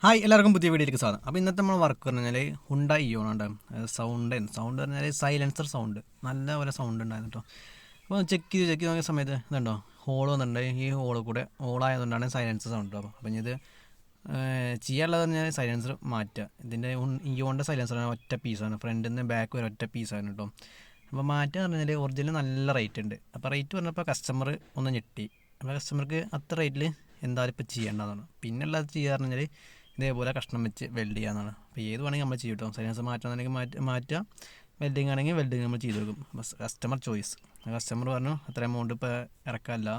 Hi എല്ലാവർക്കും പുതിയ വീഡിയോയിലേക്ക് സ്വാഗതം. അപ്പോൾ ഇന്നത്തെ നമ്മൾ വർക്ക് പറഞ്ഞാൽ ഹുണ്ടായി ഇയോണുണ്ട്. സൗണ്ട് പറഞ്ഞാൽ സൈലൻസർ സൗണ്ട് നല്ല പോലെ സൗണ്ട് ഉണ്ടായിരുന്നു കേട്ടോ. അപ്പോൾ ചെക്ക് ചെയ്ത് നോക്കിയ സമയത്ത് ഇതുണ്ടോ ഹോൾ വന്നിട്ടുണ്ട്. ഈ ഹോൾ കൂടെ ഹോളായതുകൊണ്ടാണ് സൈലൻസർ സൗണ്ട്. അപ്പോൾ ഇത് ചെയ്യാനുള്ളത് പറഞ്ഞാൽ സൈലൻസർ മാറ്റുക. ഇതിൻ്റെ ഇയോണിൻ്റെ സൈലൻസറാണ്, ഒറ്റ പീസാണ്, ഫ്രണ്ടിൽ നിന്ന് ബാക്ക് വരെ ഒറ്റ പീസാണ് കേട്ടോ. അപ്പോൾ മാറ്റുക പറഞ്ഞാൽ ഒറിജിനൽ നല്ല റേറ്റ് ഉണ്ട്. അപ്പോൾ റേറ്റ് പറഞ്ഞപ്പോൾ കസ്റ്റമർ ഒന്ന് ഞെട്ടി. അപ്പോൾ കസ്റ്റമർക്ക് അത്ര റേറ്റിൽ എന്തായാലും ഇപ്പോൾ ചെയ്യേണ്ടതാണ്. പിന്നെ ഉള്ളത് ചെയ്യുക പറഞ്ഞാൽ ഇതേപോലെ കഷ്ണം വെച്ച് വെൽഡ് ചെയ്യാന്നാണ്. അപ്പോൾ ഏത് വേണമെങ്കിൽ നമ്മൾ ചെയ്യും കേട്ടോ. സൈലൻസർ മാറ്റുകയാണെങ്കിൽ മാറ്റുക, വെൽഡിങ് ആണെങ്കിൽ വെൽഡിങ് നമ്മൾ ചെയ്ത് കൊടുക്കും. അപ്പോൾ കസ്റ്റമർ ചോയ്സ്. കസ്റ്റമർ പറഞ്ഞു അത്ര എമൗണ്ട് ഇപ്പോൾ ഇറക്കാമല്ല.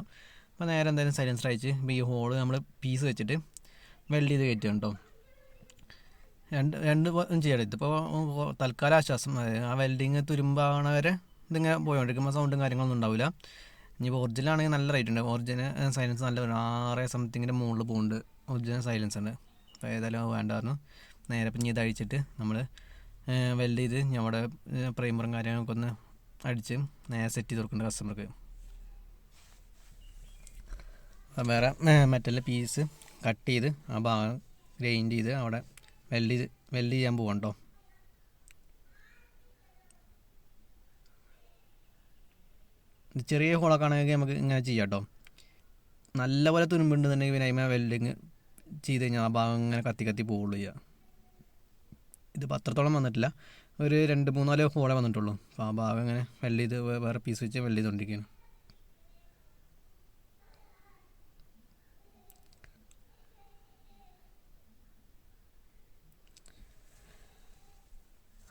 അപ്പോൾ നേരെ എന്തായാലും സൈലൻസർ അയച്ച് ഇപ്പോൾ ഈ ഹോള് നമ്മൾ പീസ് വെച്ചിട്ട് വെൽഡ് ചെയ്ത് കയറ്റുക കേട്ടോ. രണ്ട് ചെയ്യണം. ഇതിപ്പോൾ തൽക്കാലം ആശ്വാസം. ആ വെൽഡിങ് തുരുമ്പാവണ വരെ ഇതിങ്ങനെ പോയിക്കൊണ്ടിരിക്കുമ്പോൾ സൗണ്ടും കാര്യങ്ങളൊന്നും ഉണ്ടാവില്ല. ഇനിയിപ്പോൾ ഒറിജിനലാണെങ്കിൽ നല്ല റേറ്റ് ഉണ്ട്. ഒറിജിനൽ സൈലൻസ് നല്ല 6 സംതിങ്ങിൻ്റെ മുകളിൽ പോകുന്നുണ്ട് ഒറിജിനൽ സൈലൻസ് ഉണ്ട്. അപ്പോൾ ഏതായാലും വേണ്ട പറഞ്ഞു നേരെ പിന്നെ ഇത് അഴിച്ചിട്ട് നമ്മൾ വെൽഡ് ചെയ്ത് നമ്മുടെ പ്രൈമറും കാര്യങ്ങളൊക്കെ ഒന്ന് അടിച്ച് നേരെ സെറ്റ് ചെയ്ത് കൊടുക്കേണ്ട കസ്റ്റമർക്ക്. വേറെ മെറ്റലിൻ്റെ പീസ് കട്ട് ചെയ്ത് ആ ഭാഗം ഗ്രൈൻഡ് ചെയ്ത് അവിടെ വെൽഡ് ചെയ്യാൻ പോകാം കേട്ടോ. ചെറിയ ഹോളൊക്കെ ആണെങ്കിൽ നമുക്ക് ഇങ്ങനെ ചെയ്യാം കേട്ടോ. നല്ലപോലെ തുരുമ്പുണ്ടെന്നുണ്ടെങ്കിൽ പിന്നെ അതിമ വെൽഡിങ് ചെയ്ത് കഴിഞ്ഞാൽ ആ ഭാഗം ഇങ്ങനെ കത്തി പോവുള്ളൂ ചെയ്യുക. ഇതിപ്പോൾ അത്രത്തോളം വന്നിട്ടില്ല, ഒരു 2-3-4 ഹോളേ വന്നിട്ടുള്ളൂ. അപ്പോൾ ആ ഭാഗം ഇങ്ങനെ വെൽഡ് ചെയ്ത് വേറെ പീസ് വെച്ച് വെൽഡ് ചെയ്തുകൊണ്ടിരിക്കുകയാണ്.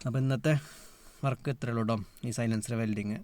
അപ്പോൾ ഇന്നത്തെ വർക്ക് ഇത്രയേ ഉള്ളൂ കേട്ടോ, ഈ സൈലൻസർ വെൽഡിങ്.